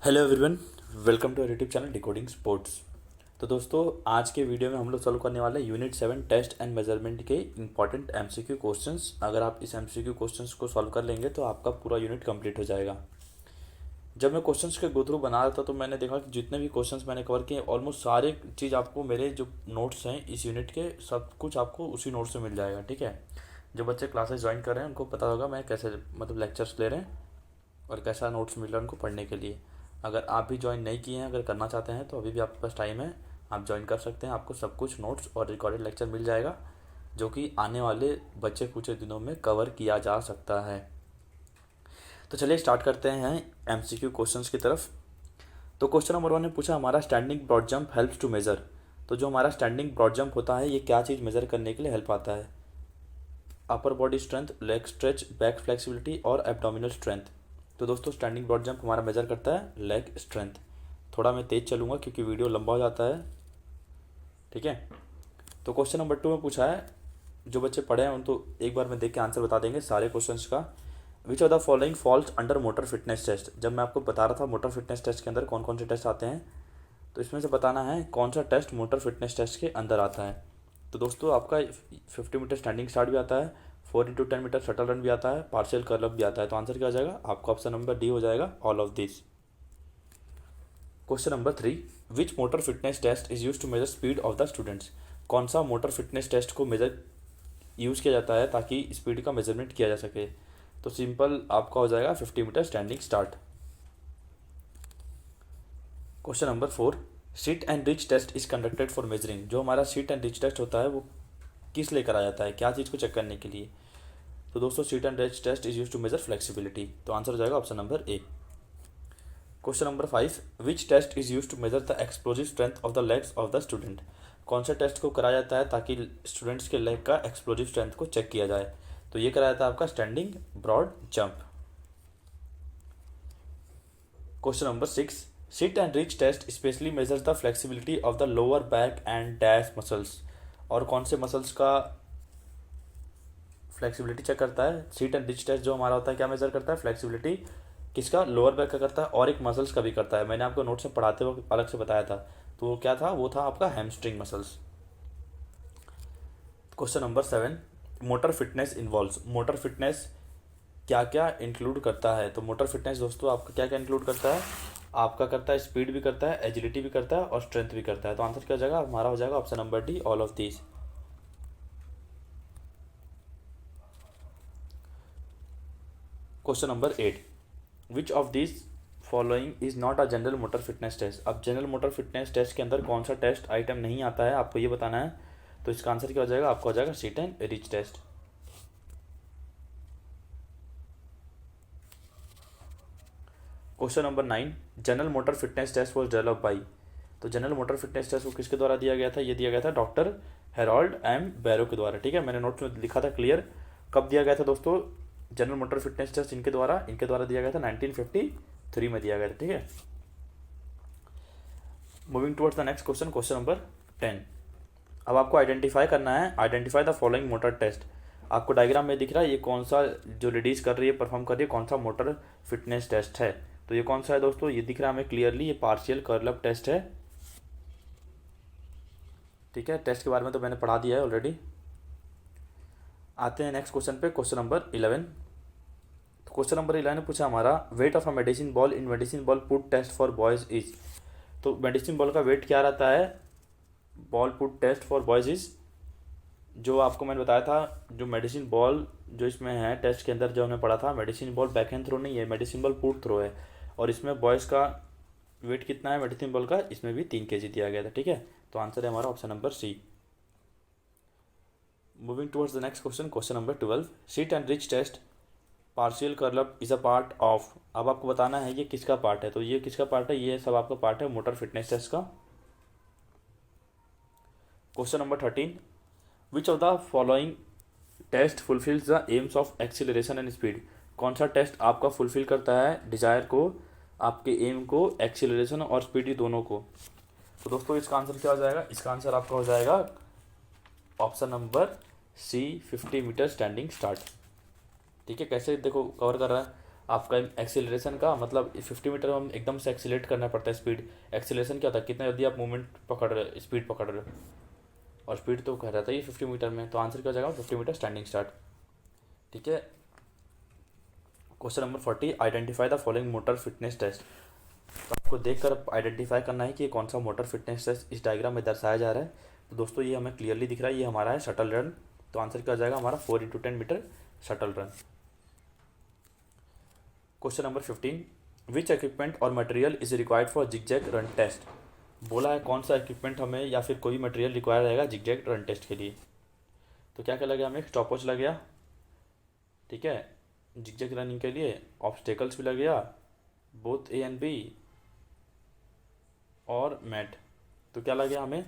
Hello everyone, welcome to YouTube channel decoding sports. तो दोस्तों, आज के वीडियो में हम लोग सॉल्व करने वाले हैं यूनिट 7 टेस्ट एंड मेजरमेंट के इंपॉर्टेंट एमसीक्यू क्वेश्चंस। अगर आप इस एमसीक्यू क्वेश्चंस को सॉल्व कर लेंगे तो आपका पूरा यूनिट कंप्लीट हो जाएगा। जब मैं क्वेश्चंस के गो थ्रू बना रहा था तो मैंने देखा कि जितने भी क्वेश्चंस मैंने कवर किए ऑलमोस्ट सारे चीज़ आपको मेरे जो नोट्स हैं इस यूनिट के सब कुछ आपको उसी नोट्स से मिल जाएगा। ठीक है, जो बच्चे क्लासेस ज्वाइन कर रहे हैं उनको पता होगा मैं कैसे मतलब लेक्चर्स ले रहे हैं और कैसा नोट्स मिल रहा है उनको पढ़ने के लिए। अगर आप भी ज्वाइन नहीं किए हैं, अगर करना चाहते हैं तो अभी भी आपके पास टाइम है, आप ज्वाइन कर सकते हैं। आपको सब कुछ नोट्स और रिकॉर्डेड लेक्चर मिल जाएगा जो कि आने वाले बच्चे कुछ दिनों में कवर किया जा सकता है। तो चलिए स्टार्ट करते हैं एमसीक्यू क्वेश्चंस की तरफ। तो क्वेश्चन नंबर 1 ने पूछा हमारा standing broad jump helps to measure. तो जो हमारा स्टैंडिंग ब्रॉड जंप होता है ये क्या चीज़ मेजर करने के लिए हेल्प आता है? Upper body strength, leg stretch, back flexibility और एब्डोमिनल स्ट्रेंथ। तो दोस्तों स्टैंडिंग ब्रॉड जंप हमारा मेजर करता है लेग स्ट्रेंथ। थोड़ा मैं तेज़ चलूँगा क्योंकि वीडियो लंबा हो जाता है। ठीक है, तो क्वेश्चन नंबर 2 में पूछा है, जो बच्चे पढ़े हैं उन तो एक बार में देख के आंसर बता देंगे सारे क्वेश्चंस का। Which of the following falls under motor fitness test. जब मैं आपको बता रहा था मोटर फिटनेस टेस्ट के अंदर कौन कौन से टेस्ट आते हैं, तो इसमें से बताना है कौन सा टेस्ट मोटर फिटनेस टेस्ट के अंदर आता है। तो दोस्तों आपका 50 मीटर स्टैंडिंग स्टार्ट भी आता है, 4x10 मीटर शटल रन भी आता है, पार्शियल कर्ल अप भी आता है। तो आंसर क्या हो जाएगा? आपका ऑप्शन नंबर डी हो जाएगा, all of this. Question number 3, which motor fitness test is use to measure speed of the students. कौन सा मोटर फिटनेस टेस्ट को मेजर यूज़ किया जाता है ताकि स्पीड का मेजरमेंट किया जा सके? तो सिंपल आपका हो जाएगा 50 metre standing start. Question number 4, sit and reach test is conducted for measuring. जो हमारा सीट एंड रिच टेस्ट होता है वो किस लिए कराया जाता है, क्या चीज़ को चेक करने के लिए? तो दोस्तों sit and reach test is use to measure flexibility. तो आंसर हो जाएगा option number A. Question number 5, which test is use to measure the explosive strength of the legs of the student. कौन सा टेस्ट को कराया जाता है ताकि स्टूडेंट्स के लेग का एक्सप्लोजिव स्ट्रेंथ को चेक किया जाए? तो ये कराया जाता है आपका standing broad jump. Question number 6, sit and reach test specially measures the flexibility of the lower back and dash muscles. और कौन से मसल्स का फ्लेक्सिबिलिटी चेक करता है? सीट एंड रिच टेस्ट जो हमारा होता है क्या मेजर करता है? फ्लेक्सिबिलिटी किसका? लोअर बैक का करता है और एक मसल्स का भी करता है। मैंने आपको नोट्स में पढ़ाते वक्त अलग से बताया था, तो वो क्या था? वो था आपका hamstring muscles. Question number 7, motor fitness involves. Motor fitness क्या क्या इंक्लूड करता है? तो मोटर फिटनेस दोस्तों आपका क्या क्या इंक्लूड करता है? आपका करता है स्पीड भी करता है, एजिलिटी भी करता है और स्ट्रेंथ भी करता है। तो आंसर क्या हो जाएगा? हमारा हो जाएगा option number D, all of these. Question number 8, which of this following is not a general motor fitness test. अब जनरल मोटर फिटनेस टेस्ट के अंदर कौन सा टेस्ट आइटम नहीं आता है आपको ये बताना है। तो इसका आंसर क्या हो जाएगा? आपका हो जाएगा sit and reach test. Question number 9, general motor fitness test was develop by. तो जनरल मोटर फिटनेस टेस्ट को किसके द्वारा दिया गया था? ये दिया गया था डॉक्टर हेरोल्ड एम बैरो के द्वारा। ठीक है, मैंने नोट्स में लिखा था क्लियर कब दिया गया था दोस्तों। जनरल मोटर फिटनेस टेस्ट इनके द्वारा दिया गया था 1953 में दिया गया था। ठीक है, moving towards the next question, question number 10। अब आपको आइडेंटिफाई करना है, identify the following motor test. आपको डायग्राम में दिख रहा है ये कौन सा जो लेडीज कर रही है, परफॉर्म कर रही है, कौन सा मोटर फिटनेस टेस्ट है? तो ये कौन सा है दोस्तों? ये दिख रहा है हमें क्लियरली, ये पार्शियल कर्ल अप टेस्ट है। ठीक है, टेस्ट के बारे में तो मैंने पढ़ा दिया है ऑलरेडी। आते हैं नेक्स्ट क्वेश्चन पे, क्वेश्चन नंबर 11। तो क्वेश्चन नंबर 11 ने पूछा हमारा weight of a medicine ball in medicine ball put test for boys is. तो मेडिसिन बॉल का वेट क्या रहता है? Ball put test for boys is, जो आपको मैंने बताया था, जो मेडिसिन बॉल जो इसमें है टेस्ट के अंदर जो हमने पढ़ा था, medicine ball back hand throw नहीं है, मेडिसिन बॉल पुट थ्रो है। और इसमें बॉयज़ का वेट कितना है मेडिसिन बॉल का? इसमें भी 3 kg दिया गया था। ठीक है, तो आंसर है हमारा option number C. Moving towards the next question, question number 12, sit and reach test partial curl up is a part of. अब आपको बताना है ये किसका पार्ट है। तो ये किसका पार्ट है? ये सब आपका पार्ट है मोटर फिटनेस टेस्ट का। Question number 13, which of the following test fulfils the aims of acceleration and speed. कौन सा टेस्ट आपका फुलफिल करता है डिजायर को, आपके एम को, एक्सीलरेशन और स्पीड दोनों को? तो दोस्तों इसका आंसर क्या हो जाएगा? इसका आंसर आपका हो जाएगा option number C, 50 metre standing start. ठीक है, कैसे देखो कवर कर रहा है। आपका एक्सीलरेशन का मतलब 50 मीटर में हम एकदम से एक्सीलेट करना पड़ता है स्पीड। एक्सीलरेशन क्या होता है, कितना जल्दी आप मूवमेंट पकड़ रहे, स्पीड पकड़ रहे हो, और स्पीड तो कह रहा था ये 50 मीटर में, तो आंसर क्या हो जाएगा 50 मीटर स्टैंडिंग स्टार्ट। ठीक है। Question number 40, identify the following motor fitness test. तो आपको देखकर आइडेंटिफाई करना है कि ये कौन सा मोटर फिटनेस टेस्ट इस डायग्राम में दर्शाया जा रहा है। तो दोस्तों ये हमें क्लियरली दिख रहा है, ये हमारा है शटल रन। तो आंसर क्या हो जाएगा हमारा 4x10 metre shuttle run. Question number 15, which equipment और material is required for zigzag run test. बोला है कौन सा इक्विपमेंट हमें या फिर कोई मटेरियल रिक्वायर रहेगा जिगजैग रन टेस्ट के लिए। तो क्या क्या लगेगा हमें, स्टॉप वॉच लग गया, ठीक है, जिगजैग रनिंग के लिए ऑब्स्टेकल्स भी लग गया, बोथ ए एंड बी, और मैट। तो क्या लगे हमें,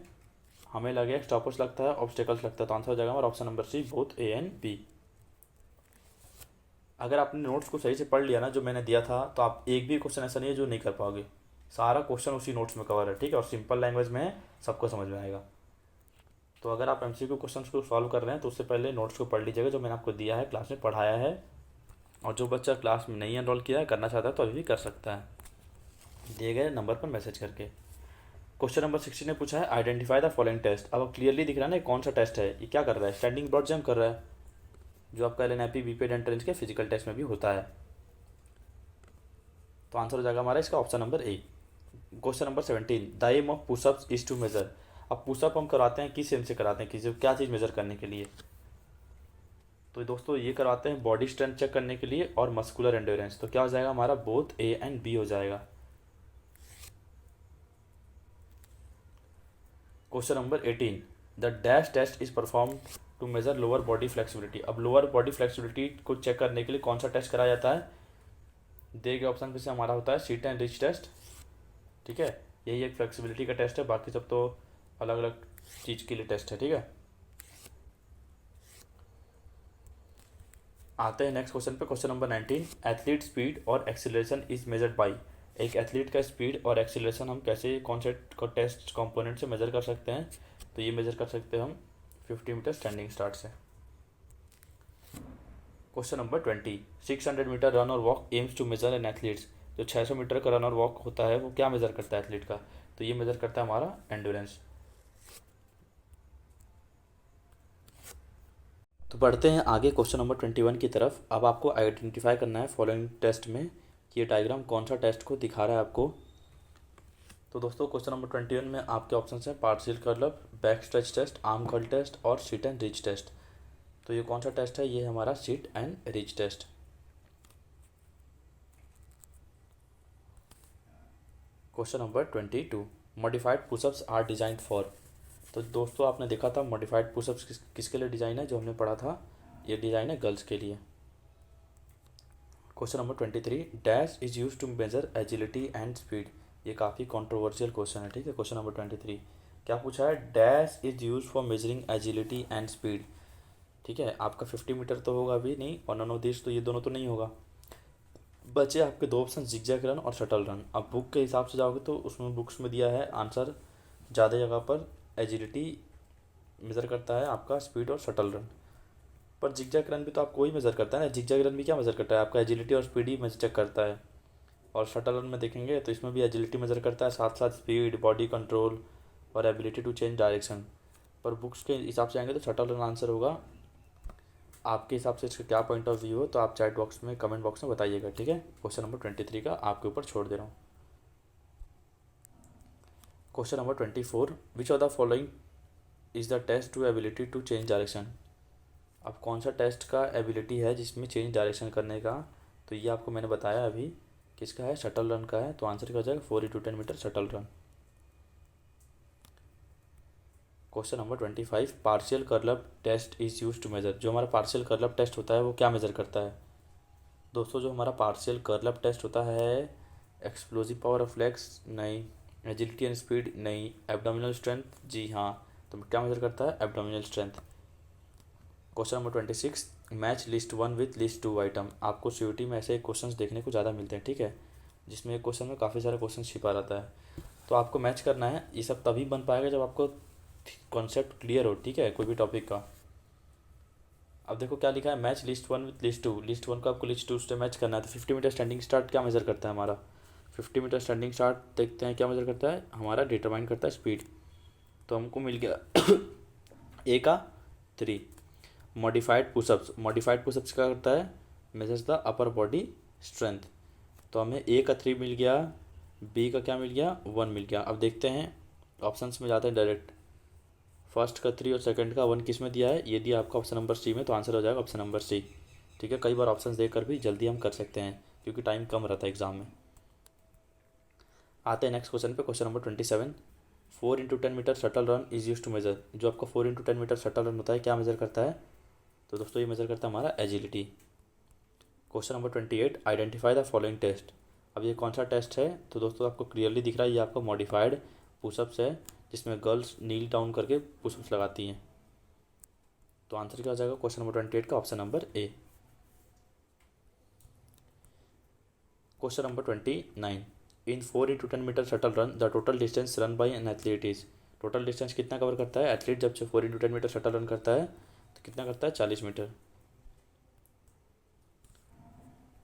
हमें लगे स्टॉप वॉच लगता है, ऑब्स्टेकल्स लगता है, तो आंसर हो जाएगा हमारा option number C, both A and B. अगर आपने नोट्स को सही से पढ़ लिया ना जो मैंने दिया था, तो आप एक भी क्वेश्चन ऐसा नहीं है जो नहीं कर पाओगे, सारा क्वेश्चन उसी नोट्स में कवर है, ठीक है, और सिंपल लैंग्वेज में है, सबको समझ में आएगा। तो अगर आप एमसीक्यू क्वेश्चन को सॉल्व कर रहे हैं तो उससे पहले नोट्स को पढ़ लीजिएगा जो मैंने आपको दिया है, क्लास में पढ़ाया है। और जो बच्चा क्लास में नहीं एनरोल किया है, करना चाहता है, तो अभी भी कर सकता है, दिए गए नंबर पर मैसेज करके। क्वेश्चन नंबर 16 ने पूछा है, आइडेंटिफाई द फॉलोइंग टेस्ट। अब क्लियरली दिख रहा है ना कौन सा टेस्ट है, ये क्या कर रहा है, स्टैंडिंग ब्रॉड जंप कर रहा है, जो आपका एलएनआईपी बीपीएड एंट्रेंस के फिजिकल टेस्ट में भी होता है। तो आंसर हो जाएगा हमारा इसका option number A. Question number 17, the aim of pushups is to measure. अब पुशअप हम कराते हैं किस एम से कराते हैं, किसी क्या चीज़ मेजर करने के लिए। तो दोस्तों ये करवाते हैं बॉडी स्ट्रेंथ चेक करने के लिए और मस्कुलर एंड्योरेंस। तो क्या हो जाएगा हमारा, बोथ ए एंड बी हो जाएगा। Question number 18, the dash test is perform to measure lower body flexibility. अब लोअर बॉडी फ्लेक्सिबिलिटी को चेक करने के लिए कौन सा टेस्ट कराया जाता है, दिए गए ऑप्शन पे से हमारा होता है सीट एंड रिच टेस्ट। ठीक है, यही एक फ्लेक्सिबिलिटी का टेस्ट है, बाकी सब तो अलग अलग चीज़ के लिए टेस्ट है। ठीक है, आते हैं नेक्स्ट क्वेश्चन पे। क्वेश्चन नंबर 19, एथलीट स्पीड और एक्सीलरेशन इज मेजर्ड बाई। एक एथलीट का स्पीड और एक्सीलरेशन हम कैसे कौन से टेस्ट कंपोनेंट से मेजर कर सकते हैं, तो ये मेजर कर सकते हैं हम 50 मीटर स्टैंडिंग स्टार्ट से। क्वेश्चन नंबर 20, 600 मीटर रन और walk aims to measure an athletes. जो 600 मीटर का रन और वॉक होता है वो क्या मेजर करता है एथलीट का, तो ये मेजर करता है हमारा एंड्योरेंस। तो बढ़ते हैं आगे क्वेश्चन नंबर 21 की तरफ। अब आपको आइडेंटिफाई करना है फॉलोइंग टेस्ट में कि ये डायग्राम कौन सा टेस्ट को दिखा रहा है आपको। तो दोस्तों क्वेश्चन नंबर 21 में आपके ऑप्शन हैं partial curl up, back stretch test, arm curl test और सीट एंड रिच टेस्ट। तो ये कौन सा टेस्ट है, ये हमारा seat and reach test. Question number 22, modified pushups are design for. तो दोस्तों आपने देखा था मॉडिफाइड पुशअप्स किसके लिए डिज़ाइन है, जो हमने पढ़ा था, ये डिज़ाइन है गर्ल्स के लिए। Question number 23, dash is use to measure agility and speed. ये काफ़ी कंट्रोवर्शियल क्वेश्चन है। ठीक है, क्वेश्चन नंबर 23 क्या पूछा है, dash is use for measuring agility and speed. ठीक है, आपका 50 मीटर तो होगा भी नहीं, और नन ऑफ दिस, तो ये दोनों तो नहीं होगा। बचे आपके दो ऑप्शन, जिगजैग रन और शटल रन। अब बुक के हिसाब से जाओगे तो उसमें बुक्स में दिया है आंसर ज़्यादा जगह पर एजिलिटी मेज़र करता है आपका स्पीड और शटल रन, पर जिगजैग रन भी तो आपको वही मेज़र करता है ना। जिगजैग रन भी क्या मेज़र करता है, आपका एजिलिटी और स्पीड ही मेजर करता है। और शटल रन में देखेंगे तो इसमें भी एजिलिटी मेज़र करता है, साथ साथ स्पीड, बॉडी कंट्रोल और एबिलिटी टू चेंज डायरेक्शन। पर बुक्स के हिसाब से आएंगे तो शटल रन आंसर होगा। आपके हिसाब से इसका क्या पॉइंट ऑफ व्यू हो तो आप चैट बॉक्स में, कमेंट बॉक्स में बताइएगा। ठीक है, क्वेश्चन नंबर 23 का आपके ऊपर छोड़ दे रहा हूँ। Question number 24, which of the following is the test to ability to change direction. अब कौन सा टेस्ट का एबिलिटी है जिसमें चेंज डायरेक्शन करने का, तो ये आपको मैंने बताया अभी, किसका है, शटल रन का है। तो आंसर क्या हो जाएगा 4x10 metre shuttle run. Question number 25, partial curl up test is use to measure. जो हमारा पार्शियल कर्ल अप टेस्ट होता है वो क्या मेजर करता है दोस्तों, जो हमारा पार्शियल कर्ल अप टेस्ट होता है, एक्सप्लोजिव पावर ऑफ लेग्स नहीं, एजिलिटी एंड स्पीड नहीं, एब्डोमिनल स्ट्रेंथ जी हाँ, तो क्या मेजर करता है, abdominal strength. Question number 26, match list 1 with list 2 item. आपको सीयूटी में ऐसे क्वेश्चंस देखने को ज़्यादा मिलते हैं। ठीक है, जिसमें एक क्वेश्चन में काफ़ी सारे क्वेश्चन छिपा रहता है, तो आपको मैच करना है। ये सब तभी बन पाएगा जब आपको कॉन्सेप्ट क्लियर हो। ठीक है, कोई भी टॉपिक का अब देखो क्या लिखा है, match list one with list two. List one को आपको लिस्ट टू से मैच करना है। तो 50 मीटर स्टैंडिंग स्टार्ट क्या मेजर करता है हमारा, 50 मीटर स्टैंडिंग स्टार्ट देखते हैं क्या मेजर करता है हमारा, डिटरमाइन करता है स्पीड। तो हमको मिल गया ए का 3। मॉडिफाइड पुशअप्स, मॉडिफाइड पुशअप्स क्या करता है, measures the upper body strength. तो हमें ए का 3 मिल गया, बी का क्या मिल गया, 1 मिल गया। अब देखते हैं ऑप्शंस में जाते हैं डायरेक्ट। फर्स्ट का 3 और सेकंड का 1 किस में दिया है, ये दिया आपका ऑप्शन नंबर सी में, तो आंसर हो जाएगा ऑप्शन नंबर सी। ठीक है, कई बार ऑप्शंस देकर भी जल्दी हम कर सकते हैं क्योंकि टाइम कम रहता है एग्जाम में। आते हैं नेक्स्ट क्वेश्चन पे, question number 27। 4x10 metre shuttle run is use to measure. जो आपका 4x10 मीटर शटल रन होता है क्या मेजर करता है, तो दोस्तों ये मेजर करता है हमारा agility. Question number 28। Identify the following test. अब ये कौन सा टेस्ट है, तो दोस्तों आपको क्लियरली दिख रहा है ये आपका मॉडिफाइड पुशअप्स है, जिसमें गर्ल्स नील डाउन करके पुशअप्स लगाती हैं। तो आंसर क्या हो जाएगा क्वेश्चन नंबर 28 का, option number A. Question number 29। In 4x10 metre shuttle run the total distance run by an athlete is. Total distance कितना कवर करता है एथलीट, जब से 4x10 मीटर शटल रन करता है तो कितना करता है, 40 metre.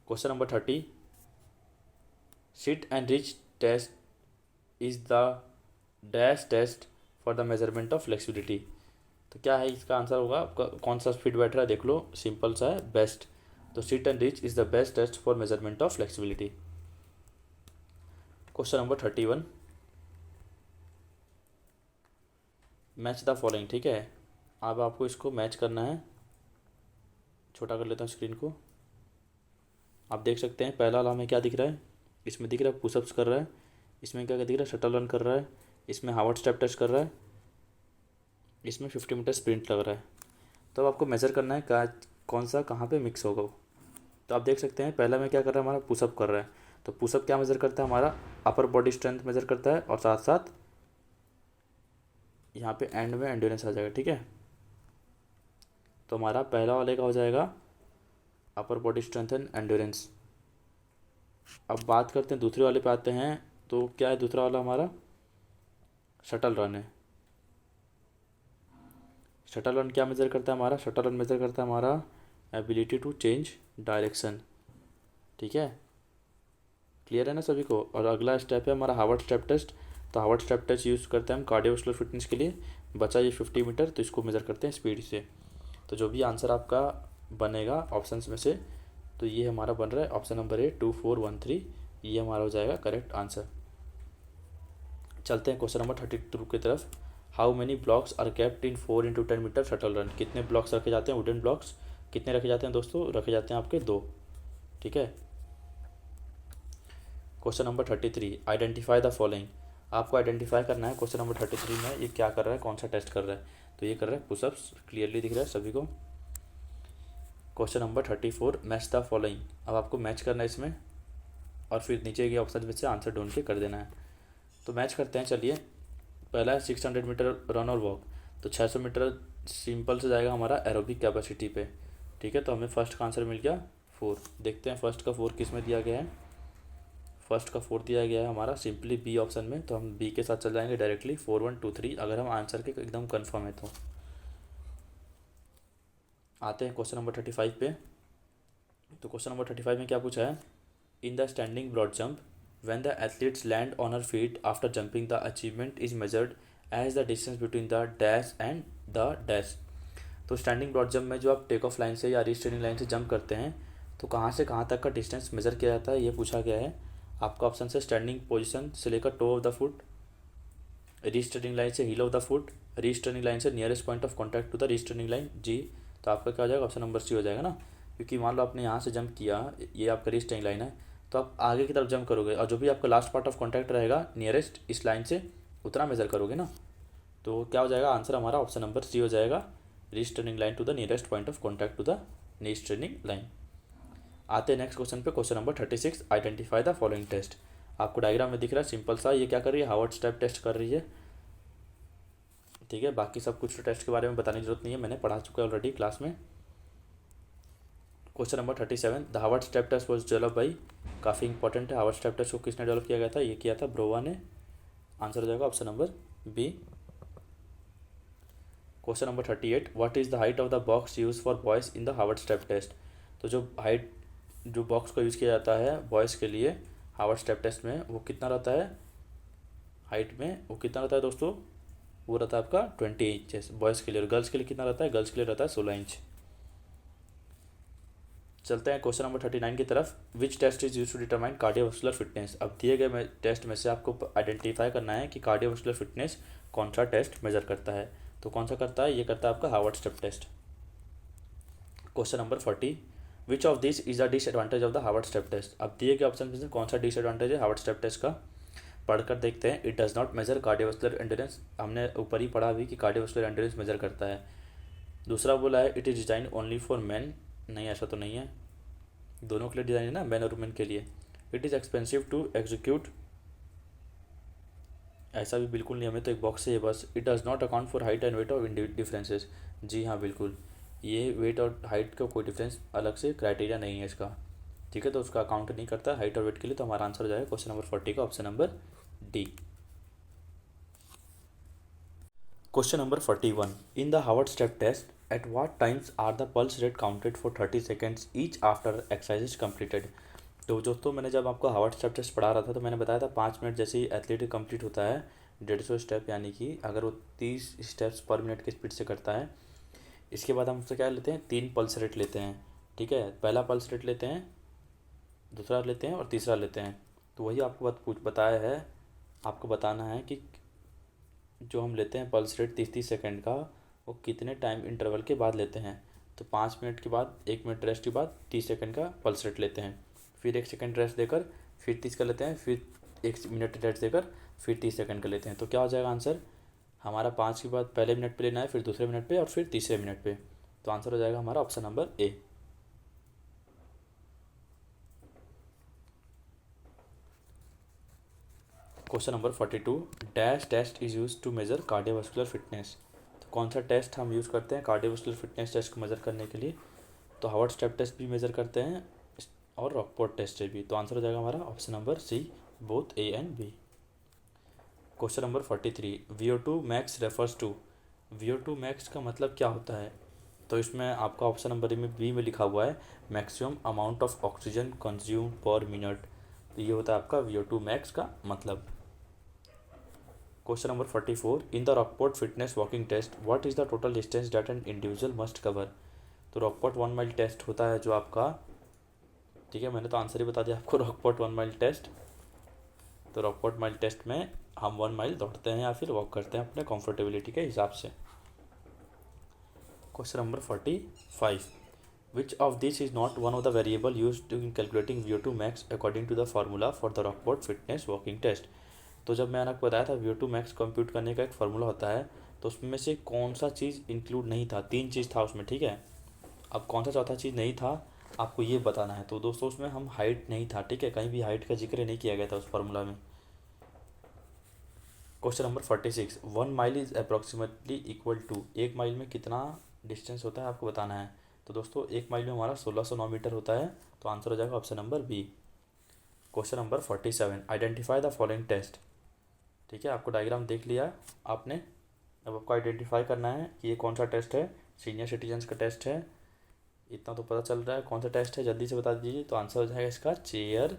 Question number 30। Sit and reach test is the dash test for the measurement of flexibility. तो क्या है इसका आंसर होगा आपका, कौन सा फिट बैठ रहा है देख लो, सिंपल सा है, बेस्ट। तो sit and reach is the best test for measurement of flexibility. Question number 31। Match the following. ठीक है, अब आपको इसको मैच करना है। छोटा कर लेता हूँ स्क्रीन को। आप देख सकते हैं पहला वाला हमें क्या दिख रहा है, इसमें दिख रहा है पुशअप्स कर रहा है, इसमें क्या दिख रहा है, शटल रन कर रहा है, इसमें हार्वर्ड स्टेप टेस्ट कर रहा है, इसमें 50 मीटर स्प्रिंट लग रहा है। तो अब आपको मेज़र करना है कौन सा कहाँ पे मिक्स होगा वो। तो आप देख सकते हैं पहला में क्या कर रहा है हमारा, पुशअप कर रहा है। तो पुशअप क्या मेज़र करता है हमारा, अपर बॉडी स्ट्रेंथ मेज़र करता है, और साथ साथ यहाँ पे एंड में एंड्योरेंस आ जाएगा। ठीक है, तो हमारा पहला वाले का हो जाएगा upper body strength and endurance. अब बात करते हैं दूसरे वाले पे आते हैं। तो क्या है दूसरा वाला हमारा, शटल रन है। शटल रन क्या मेज़र करता है हमारा, शटल रन मेज़र करता है हमारा एबिलिटी टू चेंज डायरेक्शन। ठीक है, क्लियर है ना सभी को। और अगला स्टेप है हमारा हार्वर्ड स्टेप टेस्ट। तो हार्वर्ड स्टेप टेस्ट यूज़ करते हैं हम कार्डियोवास्कुलर फिटनेस के लिए। बचा ये 50 मीटर, तो इसको मेज़र करते हैं स्पीड से। तो जो भी आंसर आपका बनेगा ऑप्शंस में से, तो ये हमारा बन रहा है ऑप्शन नंबर ए 2413, ये हमारा हो जाएगा करेक्ट आंसर। चलते हैं क्वेश्चन नंबर 32 की तरफ। How many blocks are kept in 4x10 metre shuttle run. कितने ब्लॉक्स रखे जाते हैं, वुडन ब्लॉक्स कितने रखे जाते हैं दोस्तों, रखे जाते हैं आपके 2। ठीक है, question number 33। Identify the following. आपको आइडेंटिफाई करना है क्वेश्चन नंबर 33 में ये क्या कर रहा है, कौन सा टेस्ट कर रहा है। तो ये कर रहा है पुशअप्स, क्लियरली दिख रहा है सभी को। Question number 34। Match the following. अब आपको मैच करना है इसमें, और फिर नीचे के ऑप्शन में से आंसर ढूंढ के कर देना है। तो मैच करते हैं, चलिए। पहला है 600 मीटर रन और वॉक। तो 600 मीटर सिंपल से जाएगा हमारा एरोबिक कैपेसिटी पे। ठीक है, तो हमें फर्स्ट का आंसर मिल गया 4। देखते हैं फर्स्ट का 4 किस में दिया गया है। फर्स्ट का 4 दिया गया है हमारा सिंपली बी ऑप्शन में, तो हम बी के साथ चल जाएंगे डायरेक्टली 4 1 2 3, अगर हम आंसर के एकदम कन्फर्म है तो। आते हैं क्वेश्चन नंबर 35 पे। तो क्वेश्चन नंबर 35 में क्या पूछा है, in the standing broad jump when the athletes land on her feet after jumping the achievement is measured as the distance between the dash and the dash. तो standing broad jump में जो आप take off line से या retaining line से jump करते हैं, तो कहाँ से कहाँ तक का डिस्टेंस मेजर किया जाता है, ये पूछा गया है। आपका ऑप्शन से स्टैंडिंग पोजीशन से लेकर toe of the foot, restraining line से heel of the foot, restraining line से nearest point of contact to the restraining line जी। तो आपका क्या हो जाएगा, ऑप्शन नंबर सी हो जाएगा ना, क्योंकि मान लो आपने यहाँ से जंप किया, ये आपका रिस्टेनिंग लाइन है, तो आप आगे की तरफ जंप करोगे, और जो भी आपका लास्ट पार्ट ऑफ कॉन्टैक्ट रहेगा नियरेस्ट इस लाइन से, उतना मेजर करोगे ना। तो क्या हो जाएगा आंसर हमारा, ऑप्शन नंबर सी हो जाएगा, restraining line to the nearest point of contact to the restraining line. आते हैं नेक्स्ट क्वेश्चन पे, question number 36। Identify the following test. आपको डायग्राम में दिख रहा है सिंपल सा, ये क्या कर रही है, हार्वर्ड स्टेप टेस्ट कर रही है। ठीक है, बाकी सब कुछ टेस्ट के बारे में बताने की जरूरत नहीं है, मैंने पढ़ा चुका है ऑलरेडी क्लास में। Question number 37। The Harvard step test was develop by, काफ़ी इंपॉर्टेंट है, हार्वर्ड स्टेप टेस्ट को किसने डेवलप किया गया था, ये किया था ब्रोवा ने। आंसर हो जाएगा option number B. Question number 38, what is the height of the box use for boys in the Harvard step test. तो जो बॉक्स को यूज़ किया जाता है बॉयज़ के लिए हार्वर्ड स्टेप टेस्ट में, वो कितना रहता है हाइट में, वो कितना रहता है दोस्तों, वो रहता है आपका 20 इंच बॉयज़ के लिए। और गर्ल्स के लिए कितना रहता है, गर्ल्स के लिए रहता है 16 इंच। चलते हैं क्वेश्चन नंबर 39 की तरफ। Which test is use to determine cardiovascular fitness. अब दिए गए टेस्ट में से आपको आइडेंटिफाई करना है कि कार्डियोवास्कुलर फिटनेस कौन सा टेस्ट मेजर करता है। तो कौन सा करता है, ये करता है आपका Harvard step test. Question number 40, which of this is the disadvantage of the Harvard step test. अब दिए गए ऑप्शन में से कौन सा डिसएडवांटेज है हार्वर्ड स्टेप टेस्ट का, पढ़कर देखते हैं। It does not measure cardiovascular endurance, हमने ऊपर ही पढ़ा भी कि कार्डियोवास्कुलर एंड्योरेंस मेजर करता है। दूसरा बोला है it is design only for man, नहीं ऐसा तो नहीं है, दोनों के लिए डिज़ाइन है ना, मैन और वुमेन के लिए। It is expensive to execute, ऐसा भी बिल्कुल नहीं, हमें तो एक बॉक्स है बस। It does not account for height and weight of differences, जी हाँ बिल्कुल, ये वेट और हाइट का कोई डिफरेंस अलग से क्राइटेरिया नहीं है इसका, ठीक है, तो उसका अकाउंट नहीं करता हाइट और वेट के लिए। तो हमारा आंसर हो जाएगा क्वेश्चन नंबर 40 का option number D. Question number 41, in the Harvard step test at what times are the pulse rate counted for 30 seconds each after exercise completed. तो दोस्तों मैंने जब आपको हार्वर्ड स्टेप टेस्ट पढ़ा रहा था तो मैंने बताया था 5 मिनट जैसे ही एथलीट कंप्लीट होता है 150 स्टेप, यानी कि अगर वो 30 स्टेप्स पर मिनट की स्पीड से करता है, इसके बाद हम उससे क्या लेते हैं, 3 पल्स रेट लेते हैं, ठीक है, पहला पल्स रेट लेते हैं, दूसरा लेते हैं और तीसरा लेते हैं। तो वही आपको बताया है, आपको बताना है कि जो हम लेते हैं पल्स रेट 30-30 सेकेंड का, वो कितने टाइम इंटरवल के बाद लेते हैं। तो 5 मिनट के बाद 1 मिनट रेस्ट के बाद 30 सेकेंड का पल्स रेट लेते हैं, फिर 1 सेकेंड रेस्ट देकर फिर 30 का लेते हैं, फिर 1 मिनट रेस्ट देकर फिर 30 सेकेंड का लेते हैं। तो क्या हो जाएगा आंसर हमारा, 5 के बाद पहले मिनट पे लेना है, फिर दूसरे मिनट पे और फिर तीसरे मिनट पे। तो आंसर हो जाएगा हमारा option number A. Question number 42, dash test is use to measure cardiovascular fitness. तो कौन सा टेस्ट हम यूज़ करते हैं कार्डियोवास्कुलर फिटनेस टेस्ट को मेजर करने के लिए। तो हार्वर्ड स्टेप टेस्ट भी मेजर करते हैं और रॉकपोर्ट टेस्ट से भी। तो आंसर हो जाएगा हमारा option number C, both A and B. Question number 43, VO2 max refers to. VO2 max का मतलब क्या होता है। तो इसमें आपका ऑप्शन नंबर बी में लिखा हुआ है maximum amount of oxygen consume per minute. तो ये होता है आपका VO2 मैक्स का मतलब। Question number 44, in the Rockport fitness walking test what is the total distance that an individual must cover. तो रॉकपोर्ट 1 माइल टेस्ट होता है जो आपका, ठीक है, मैंने तो आंसर ही बता दिया आपको, रॉकपोर्ट 1 माइल टेस्ट। तो रॉकपोर्ट माइल टेस्ट में हम 1 माइल दौड़ते हैं या फिर वॉक करते हैं अपने कंफर्टेबिलिटी के हिसाब से। Question number 45, which of this is not one of the variable use to in calculating VO2 max according to the formula for the Rockport fitness walking test. तो जब मैंने आपको बताया था VO2 मैक्स कंप्यूट करने का एक फार्मूला होता है, तो उसमें से कौन सा चीज़ इंक्लूड नहीं था, 3 चीज़ था उसमें, ठीक है। अब कौन सा चौथा चीज़ नहीं था आपको ये बताना है। तो दोस्तों उसमें हम हाइट नहीं था, ठीक है, कहीं भी हाइट का जिक्र नहीं किया गया था उस फार्मूला में। Question number 46, 1 mile is approximately equal to, 1 mile में कितना डिस्टेंस होता है आपको बताना है। तो दोस्तों 1 माइल में हमारा 1609 मीटर होता है। तो आंसर हो जाएगा option number B. Question number 47, identify the following test. ठीक है, आपको डायग्राम देख लिया आपने, अब आपको आइडेंटिफाई करना है कि ये कौन सा टेस्ट है, सीनियर सिटीजन्स का टेस्ट है, इतना तो पता चल रहा है। कौन सा टेस्ट है जल्दी से बता दीजिए। तो आंसर हो जाएगा इसका chair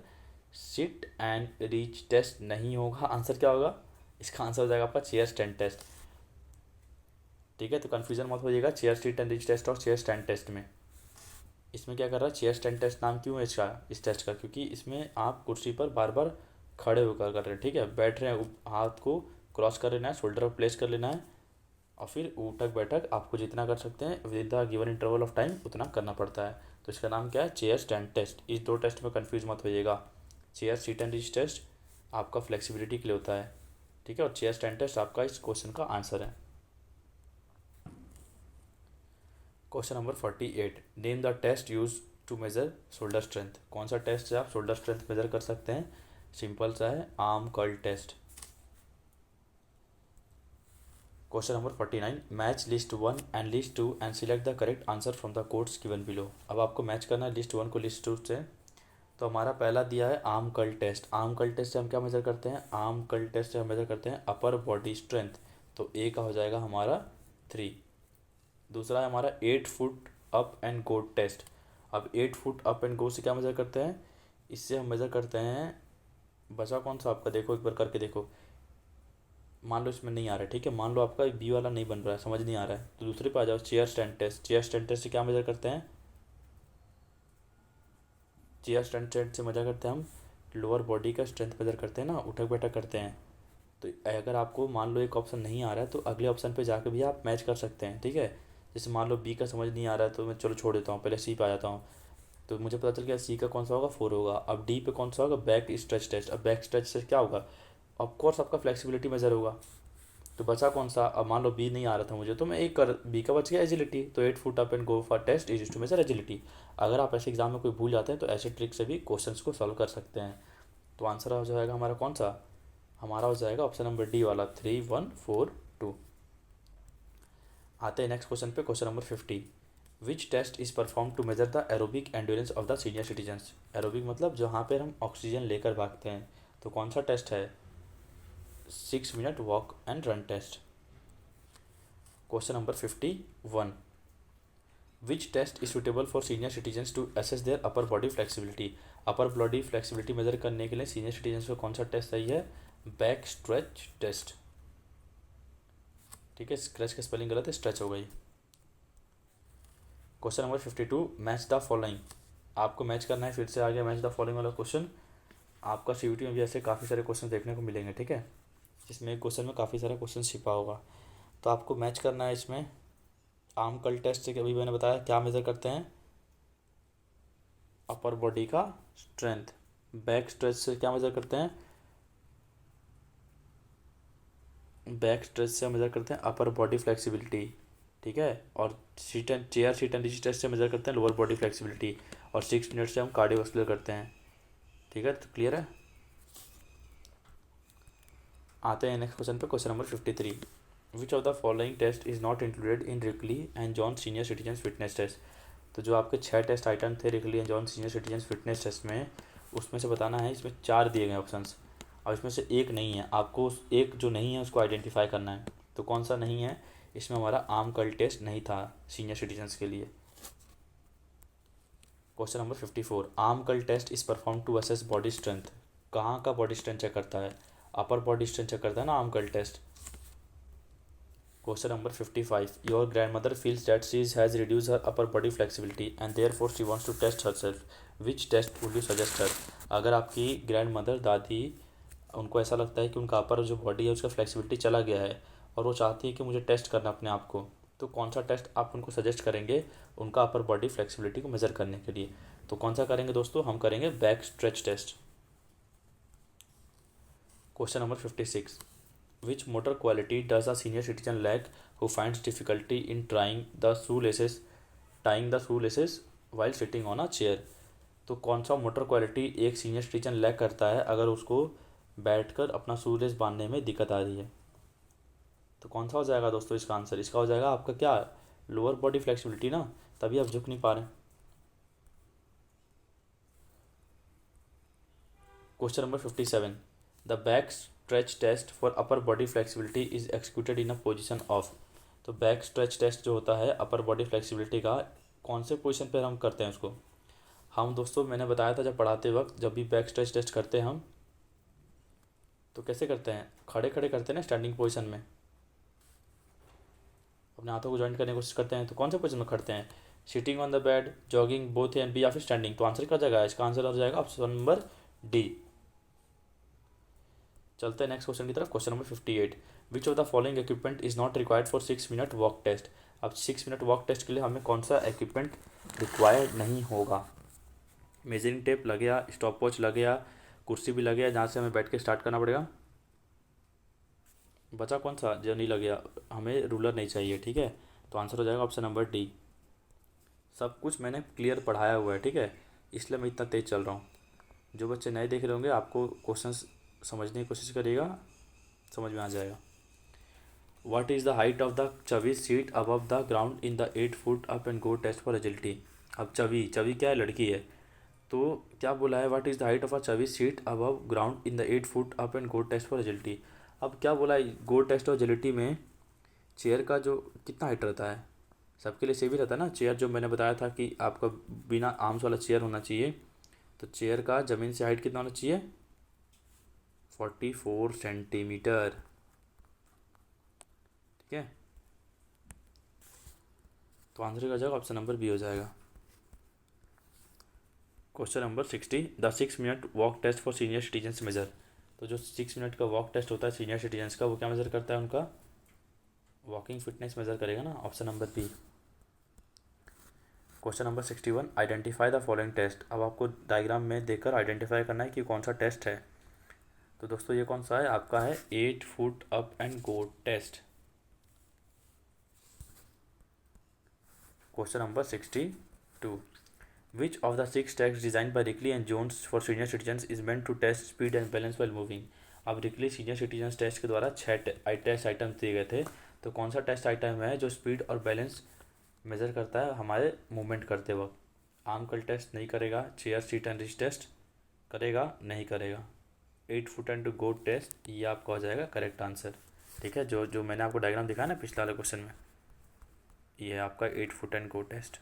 sit and reach test नहीं होगा, आंसर क्या होगा, इसका आंसर हो जाएगा आपका चेयर स्टैंड टेस्ट। ठीक है, तो कन्फ्यूजन मत होइएगा chair sit and reach test और चेयर स्टैंड टेस्ट में। इसमें क्या कर रहा है, चेयर स्टैंड टेस्ट नाम क्यों है इसका, इस टेस्ट का, क्योंकि इसमें आप कुर्सी पर बार बार खड़े होकर कर रहे हैं, ठीक है, बैठ रहे हैं, हाथ को क्रॉस कर लेना है, शोल्डर पर प्लेस कर लेना है, और फिर उठक बैठक आपको जितना कर सकते हैं with the given interval of time उतना करना पड़ता है। तो इसका नाम क्या है, चेयर स्टैंड टेस्ट। इस 2 टेस्ट में कन्फ्यूज मत होइएगा। Chair seat and reach test आपका फ्लेक्सिबिलिटी के लिए होता है, ठीक है, और चेयर स्टैंड टेस्ट आपका इस क्वेश्चन का आंसर है। Question number 48, name the test use to measure shoulder strength. कौन सा टेस्ट से आप शोल्डर स्ट्रेंथ मेजर कर सकते हैं, सिंपल सा है, arm curl test. Question number 49, match list 1 and list 2 and select the correct answer from the codes given below. अब आपको मैच करना है लिस्ट 1 को लिस्ट 2 से। तो हमारा पहला दिया है arm curl test. Arm curl test से हम क्या मेजर करते हैं, आर्म कर्ल टेस्ट से हम मेजर करते हैं अपर बॉडी स्ट्रेंथ। तो ए का हो जाएगा हमारा 3, दूसरा है हमारा 8 foot up and go test. अब 8 फुट अप एंड गो से क्या मेज़र करते हैं, इससे हम मेज़र करते हैं, बचा कौन सा आपका, देखो एक बार करके देखो। मान लो इसमें नहीं आ रहा है, ठीक है, मान लो आपका बी वाला नहीं बन रहा है, समझ नहीं आ रहा है, तो दूसरे पे आ जाओ, chair stand test. Chair stand test से क्या मेज़र करते हैं, चेयर स्टैंड टेस्ट से मेज़र करते हैं हम लोअर बॉडी का स्ट्रेंथ मेज़र करते हैं ना, उठक बैठक करते हैं। तो अगर आपको मान लो एक ऑप्शन नहीं आ रहा है तो अगले ऑप्शन पे जाकर भी आप मैच कर सकते हैं, ठीक है। जैसे मान लो बी का समझ नहीं आ रहा है तो मैं चलो छोड़ देता हूँ, पहले सी पे आ जाता हूँ। तो मुझे पता चल गया सी का कौन सा होगा, 4 होगा। अब डी पे कौन सा होगा, बैक स्ट्रेच टेस्ट। अब बैक स्ट्रेच टेस्ट क्या होगा, ऑफकोर्स आपका फ्लेक्सिबिलिटी मेजर होगा। तो बचा कौन सा, अब मान लो बी नहीं आ रहा था मुझे, तो मैं एक कर, बी का बच गया एजिलिटी। तो 8 foot up and go for test is to measure agility. अगर आप ऐसे एग्जाम में कोई भूल जाते हैं तो ऐसे ट्रिक से भी क्वेश्चंस को सॉल्व कर सकते हैं। तो आंसर हो जाएगा हमारा कौन सा, हमारा हो जाएगा ऑप्शन नंबर डी वाला, 3142। आते हैं नेक्स्ट क्वेश्चन पे, question number 50। Which test is perform to measure the aerobic endurance of the senior citizens. Aerobic मतलब जहाँ पर हम ऑक्सीजन लेकर भागते हैं, तो कौन सा टेस्ट है, 6 minute walk and run test. Question number 51। Which test is suitable for senior citizens to assess their upper body flexibility. Upper body flexibility measure करने के लिए सीनियर सिटीजन्स को कौन सा टेस्ट सही है, बैक स्ट्रेच टेस्ट। ठीक है, स्ट्रेच का स्पेलिंग गलत है, स्ट्रेच हो गई। Question number 52। Match the following. आपको मैच करना है, फिर से आ गया मैच द फॉलोइंग वाला क्वेश्चन। आपका सीयूटी में भी ऐसे काफ़ी सारे क्वेश्चन देखने को मिलेंगे, ठीक है, इसमें एक क्वेश्चन में काफ़ी सारा क्वेश्चन छिपा होगा, तो आपको मैच करना है इसमें। आर्म कल टेस्ट से अभी मैंने बताया क्या मेज़र करते हैं, अपर बॉडी का स्ट्रेंथ। बैक स्ट्रेच से क्या मेज़र करते हैं, बैक स्ट्रेच से मेज़र करते हैं अपर बॉडी फ्लेक्सिबिलिटी, ठीक है। और seat and chair seat and डिजी टेस्ट से मेज़र करते हैं लोअर बॉडी फ्लेक्सिबिलिटी। और 6 मिनट से हम कार्डियोवास्कुलर करते हैं, ठीक है, तो क्लियर है। आते हैं नेक्स्ट क्वेश्चन पे, question number 53। Which of the following test is not included in Rikli and John senior citizen fitness test. तो जो आपके 6 टेस्ट आइटम थे Rikli and John senior citizen fitness test में, उसमें से बताना है, इसमें 4 दिए गए ऑप्शंस, और इसमें से एक नहीं है, आपको उस एक जो नहीं है उसको आइडेंटिफाई करना है। तो कौन सा नहीं है, इसमें हमारा आर्म कर्ल टेस्ट नहीं था सीनियर सिटीजन्स के लिए। Question number 54। Arm curl test is perform to assess body strength. कहाँ का बॉडी स्ट्रेंथ चेक करता है, अपर बॉडी स्ट्रेंथ चेक करता है ना arm curl test. Question number 55। Your grandmother feels that she has reduce her upper body flexibility and therefore she wants to test herself. Which test would you suggest her. अगर आपकी grand mother दादी, उनको ऐसा लगता है कि उनका अपर जो बॉडी है उसका फ्लेक्सिबिलिटी चला गया है और वो चाहती है कि मुझे टेस्ट करना अपने आप को, तो कौन सा टेस्ट आप उनको सजेस्ट करेंगे उनका अपर बॉडी फ्लेक्सिबिलिटी को मेज़र करने के लिए। तो कौन सा करेंगे दोस्तों, हम करेंगे back stretch test. Question number 56। Which motor quality does a senior citizen lack who finds difficulty in tying the shoe laces while sitting on a chair. तो कौन सा मोटर क्वालिटी एक सीनियर सिटीजन लैक करता है अगर उसको बैठकर अपना शू लेस बांधने में दिक्कत आ रही है। तो कौन सा हो जाएगा दोस्तों इसका आंसर, इसका हो जाएगा आपका क्या, लोअर बॉडी फ्लेक्सिबिलिटी ना, तभी आप झुक नहीं पा रहे हैं। Question number 57। The back stretch test for upper body flexibility is executed in a position of. तो बैक स्ट्रेच टेस्ट जो होता है अपर बॉडी फ्लेक्सिबिलिटी का, कौन से पोजिशन पर हम करते हैं उसको। हम दोस्तों मैंने बताया था जब पढ़ाते वक्त, जब भी बैक स्ट्रेच टेस्ट करते हैं हम, तो कैसे करते हैं, खड़े खड़े करते हैं ना, स्टैंडिंग पोजीशन में अपने हाथों को जॉइंट करने की कोशिश करते हैं। तो कौन से पोजीशन में करते हैं, sitting on the bed, jogging, both and B, या फिर स्टैंडिंग। तो आंसर क्या जाएगा, इसका आंसर हो जाएगा ऑप्शन नंबर डी। चलते हैं नेक्स्ट क्वेश्चन की तरफ, question number 58। Which of the following equipment is not required for 6 minute walk test. अब 6 मिनट वॉक टेस्ट के लिए हमें कौन सा इक्विपमेंट रिक्वायर्ड नहीं होगा। मेजरिंग टेप लग गया, स्टॉप वॉच लग गया, कुर्सी भी लग गया जहाँ से हमें बैठ के स्टार्ट करना पड़ेगा। बचा कौन सा जो नहीं लग गया, हमें रूलर नहीं चाहिए, ठीक है। तो आंसर हो जाएगा ऑप्शन नंबर डी। सब कुछ मैंने क्लियर पढ़ाया हुआ है, ठीक है, इसलिए मैं इतना तेज़ चल रहा हूँ। जो बच्चे नए देख रहे होंगे, आपको क्वेश्चंस समझने की कोशिश करिएगा, समझ में आ जाएगा। What is the height of the chair seat above the ground in the 8 foot up and go test for agility. अब चवी चवी क्या है, लड़की है, तो क्या बोला है, what is the height of a chair seat above ground in the 8 foot up and go test for agility. अब क्या बोला है, गो टेस्ट और एजिलिटी में चेयर का जो कितना हाइट रहता है, सबके लिए सेम ही रहता है ना। चेयर जो मैंने बताया था कि आपका बिना आर्म्स वाला चेयर होना चाहिए, तो चेयर का ज़मीन से हाइट कितना होना चाहिए, 44 सेंटीमीटर। ठीक है, तो आंसर का जाएगा ऑप्शन नंबर बी हो जाएगा। Question number 60, the 6 minute walk test for senior citizens measure. तो जो 6 मिनट का वॉक टेस्ट होता है सीनियर सिटीजन्स का, वो क्या मेज़र करता है, उनका वॉकिंग फिटनेस मेज़र करेगा ना, option number B. Question number 61, identify the following test. अब आपको डायग्राम में देखकर आइडेंटिफाई करना है कि कौन सा टेस्ट है। तो दोस्तों ये कौन सा है, आपका है 8 foot up and go test. Question number 62, which of the 6 test design by Rikli and Jones for senior citizens is meant to test speed and balance while moving. अब रिकली सीनियर सिटीजन्स टेस्ट के द्वारा 6 test item दिए गए थे, तो कौन सा test item है जो स्पीड और बैलेंस मेज़र करता है हमारे मूवमेंट करते वक्त। आर्म कर्ल टेस्ट नहीं करेगा, chair seat and wrist test करेगा, नहीं करेगा। 8 फुट एंड गो टेस्ट, ये आपका हो जाएगा करेक्ट आंसर। ठीक है, जो जो मैंने आपको डायग्राम दिखाया ना पिछले वाले क्वेश्चन में, ये है आपका 8 foot and go test.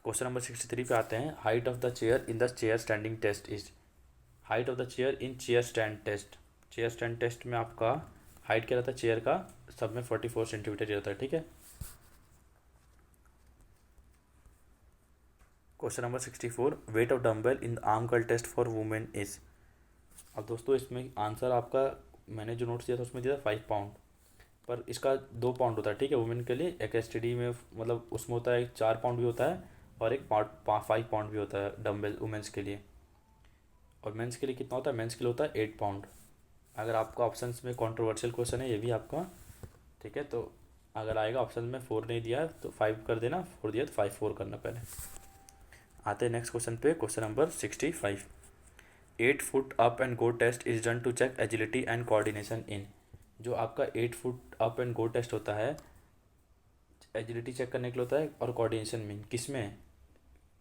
Question number 63 पे आते हैं, height of the chair in the chair standing test is. Height of the chair in chair stand test. Chair stand test में आपका हाइट क्या रहता है चेयर का, सब में 44 सेंटीमीटर रहता है। ठीक है, question number 64, weight of dumbbell in arm curl test for women is. अब दोस्तों इसमें आंसर आपका मैंने जो नोट्स दिया था उसमें दिया था 5 पाउंड, पर इसका 2 पाउंड होता है। ठीक है, वुमेन के लिए एक एसटीडी में मतलब उसमें होता है 4 पाउंड भी होता है और एक 5 पाउंड भी होता है डम्बल वुमेंस के लिए। और मेंस के लिए कितना होता है, मेंस के लिए होता है 8 पाउंड। अगर आपका ऑप्शंस में कंट्रोवर्शियल क्वेश्चन है ये भी आपका, ठीक है, तो अगर आएगा ऑप्शन में 4 नहीं दिया तो 5 कर देना, 4 दिया तो 5 4 करना। पहले आते हैं नेक्स्ट क्वेश्चन पे, question number 65, 8 foot up and go test is done to check agility and coordination in. जो आपका 8 foot up and go test होता है एजिलिटी चेक करने के लिए होता है और कोऑर्डिनेशन मीन किस में,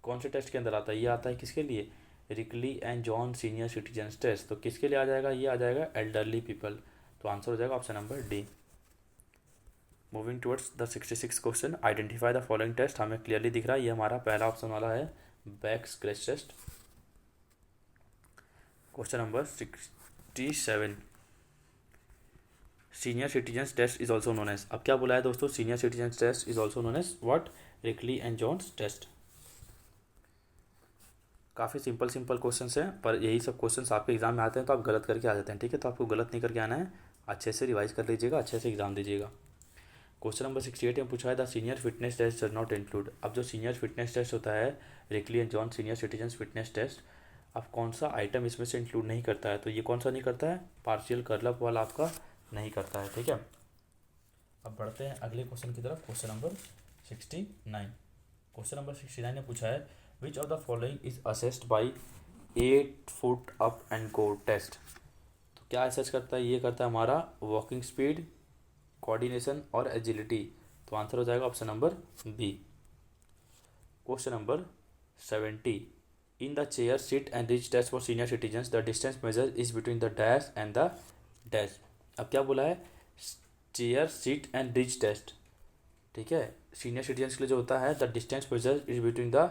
कौन से टेस्ट के अंदर आता है, ये आता है किसके लिए, Rikli and John senior citizens test. तो किसके लिए आ जाएगा, ये आ जाएगा एल्डरली पीपल। तो आंसर हो जाएगा option number D. Moving towards the 66 question, identify the following test. हमें क्लियरली दिख रहा है ये हमारा पहला ऑप्शन वाला है, back scratch test. Question number 67, senior citizens test is also known as. अब क्या बोला है दोस्तों, senior citizens test is also known as what, Rikli and Johns test. काफ़ी सिंपल सिंपल क्वेश्चंस हैं, पर यही सब क्वेश्चंस आपके एग्जाम में आते हैं तो आप गलत करके आ जाते हैं। ठीक है, तो आपको गलत नहीं करके आना है, अच्छे से रिवाइज कर लीजिएगा, अच्छे से एग्जाम दीजिएगा। क्वेश्चन नंबर 68 में पूछा है the senior fitness test does not include. अब जो सीनियर फिटनेस टेस्ट होता है Rikli and John senior citizens fitness test, अब कौन सा आइटम इसमें से इंक्लूड नहीं करता है, तो ये कौन सा नहीं करता है, पार्शियल कर्ल वाला आपका नहीं करता है। ठीक है, अब बढ़ते हैं अगले क्वेश्चन की तरफ, क्वेश्चन नंबर 69। क्वेश्चन नंबर 69 ने पूछा है which of the following is assessed by 8 foot up and go test. तो क्या असेस करता है, ये करता है हमारा वॉकिंग स्पीड, कोऑर्डिनेशन और एजिलिटी। तो आंसर हो जाएगा option number B. Question number 70, in the chair seat and reach test for senior citizens the distance measure is between the dash and the dash. अब क्या बोला है, chair seat and reach test. ठीक है, senior citizens के लिए जो होता है the distance measure is between the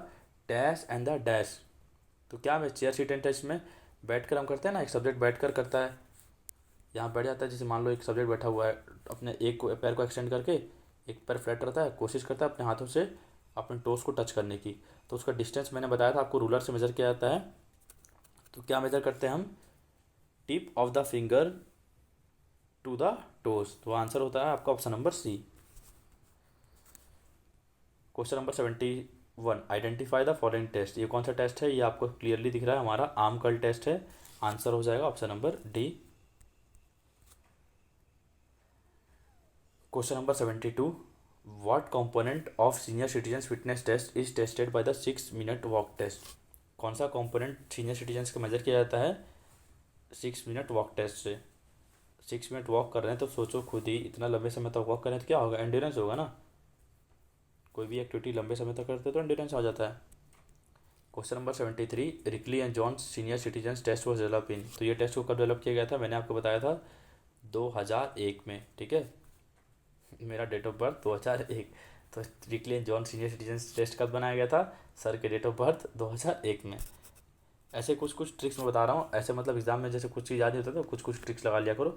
dash and the dash. तो क्या मैं चेयर सीट एंड टेस्ट में बैठकर हम करते हैं ना, एक सब्जेक्ट बैठकर करता है, यहाँ बैठ जाता है, जैसे मान लो एक सब्जेक्ट बैठा हुआ है, अपने एक पैर को एक्सटेंड करके एक पैर फ्लैट रहता है, कोशिश करता है अपने हाथों से अपने टोस को टच करने की। तो उसका डिस्टेंस मैंने बताया था आपको, रूलर से मेज़र किया जाता है। तो क्या मेज़र करते हैं हम, tip of the finger to the toes. तो आंसर होता है आपका option number C. Question number 71, identify the following test. ये कौन सा टेस्ट है, ये आपको क्लियरली दिख रहा है, हमारा आर्म कर्ल टेस्ट है। आंसर हो जाएगा option number D. Question number 72, what component of senior citizens fitness test is tested by the 6 minute walk test. कौन सा कंपोनेंट सीनियर सिटीजन्स का मेजर किया जाता है 6 मिनट वॉक टेस्ट से। 6 मिनट वॉक कर रहे हैं तो सोचो खुद ही, इतना लंबे समय तक वॉक कर रहे हैं तो क्या होगा, एंड्योरेंस होगा ना। कोई भी एक्टिविटी लंबे समय तक करते हैं तो एंड्योरेंस आ जाता है। Question number 73, Rikli and Johns senior citizens test was develop in. तो ये टेस्ट को कब डेवलप किया गया था, मैंने आपको बताया था 2001 में। ठीक है, मेरा डेट ऑफ बर्थ 2001। तो strictly and John senior citizen test कब बनाया गया था? सर के डेट ऑफ बर्थ 2001 में। ऐसे कुछ कुछ ट्रिक्स मैं बता रहा हूँ, ऐसे मतलब एग्जाम में जैसे कुछ चीज़ याद नहीं होता तो कुछ कुछ ट्रिक्स लगा लिया करो।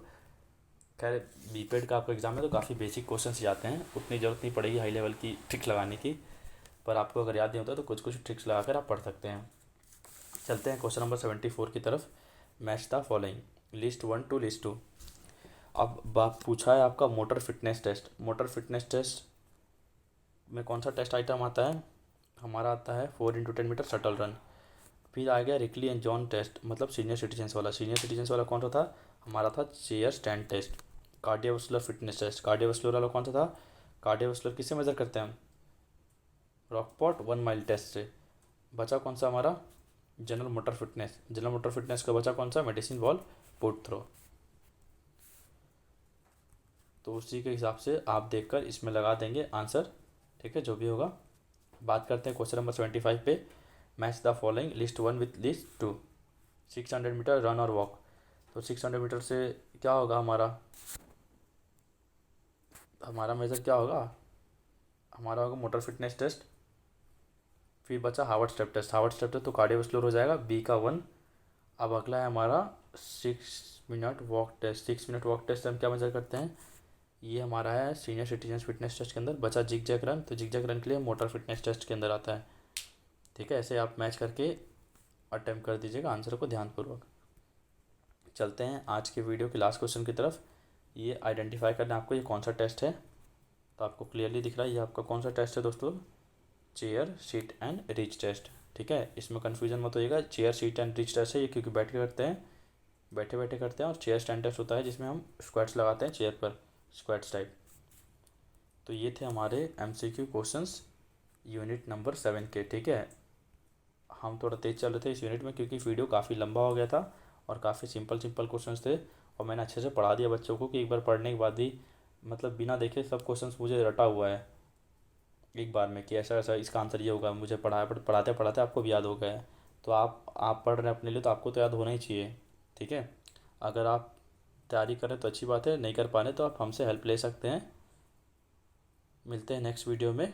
खैर बीपेड का आपका एग्जाम है तो काफ़ी बेसिक क्वेश्चन ही आते हैं, उतनी ज़रूरत नहीं पड़ेगी हाई लेवल की ट्रिक लगाने की। पर आपको अगर याद नहीं होता तो कुछ कुछ ट्रिक्स लगा कर आप पढ़ सकते हैं। चलते हैं क्वेश्चन नंबर 74 की तरफ। Match the following, list 1 to list 2। अब बात पूछा है आपका motor fitness test. Motor fitness test में कौन सा टेस्ट आइटम आता है? हमारा आता है 4x10 मीटर शटल रन। फिर आ गया रिकली एंड जॉन टेस्ट, मतलब सीनियर सिटीजन्स वाला। सीनियर सिटीजन्स वाला कौन सा था? हमारा था chair stand test. Cardiovascular fitness test, cardiovascular वाला कौन सा था? कार्डियोवास्कुलर किससे मेजर करते हैं हम? रॉकपॉट 1 माइल टेस्ट से। बचा कौन सा हमारा? General motor fitness. General motor fitness का बचा कौन सा? Medicine ball put throw. तो उसी के हिसाब से आप देखकर इसमें लगा देंगे आंसर, ठीक है, जो भी होगा। बात करते हैं क्वेश्चन नंबर 75 पे। Match the following, list 1 with list 2। 600 metre run और वॉक। तो 600 मीटर से क्या होगा हमारा? हमारा मेजर क्या होगा? हमारा होगा मोटर फिटनेस टेस्ट। फिर बचा Harvard step test. Harvard step test तो कार्डियोवास्कुलर हो जाएगा, बी का 1। अब अगला है हमारा 6 minute walk test. 6 minute walk test हम क्या मेजर करते हैं? ये हमारा है सीनियर सिटीजन फिटनेस टेस्ट के अंदर। बचा जिग जैग रन, तो जिग जैग रन के लिए मोटर फिटनेस टेस्ट के अंदर आता है, ठीक है। ऐसे आप मैच करके अटेम्प्ट कर दीजिएगा आंसर को ध्यानपूर्वक। चलते हैं आज के वीडियो के लास्ट क्वेश्चन की तरफ। ये आइडेंटिफाई करना आपको ये कौन सा टेस्ट है। तो आपको क्लियरली दिख रहा है ये आपका कौन सा टेस्ट है दोस्तों? Chair seat and reach test, ठीक है। इसमें कन्फ्यूजन मत होइएगा, chair seat and reach test है ये, क्योंकि बैठ के करते हैं, बैठे बैठे करते हैं। और चेयर स्टैंड टेस्ट होता है जिसमें हम स्क्वाट्स लगाते हैं चेयर पर, स्क्वाट्स टाइप। तो ये थे हमारे MCQ क्वेश्चंस यूनिट नंबर 7 के, ठीक है। हम थोड़ा तेज़ चल रहे थे इस यूनिट में क्योंकि वीडियो काफ़ी लंबा हो गया था और काफ़ी सिंपल सिंपल क्वेश्चंस थे। और मैंने अच्छे से पढ़ा दिया बच्चों को कि एक बार पढ़ने के बाद ही, मतलब बिना देखे सब क्वेश्चंस मुझे रटा हुआ है एक बार में कि ऐसा ऐसा इसका आंसर ये होगा। मुझे पढ़ाते पढ़ाते आपको भी याद हो गया है। तो आप पढ़ रहे हैं अपने लिए तो आपको तो याद होना ही चाहिए, ठीक है। अगर आप तैयारी करें तो अच्छी बात है, नहीं कर पा रहे तो आप हमसे हेल्प ले सकते हैं। मिलते हैं नेक्स्ट वीडियो में।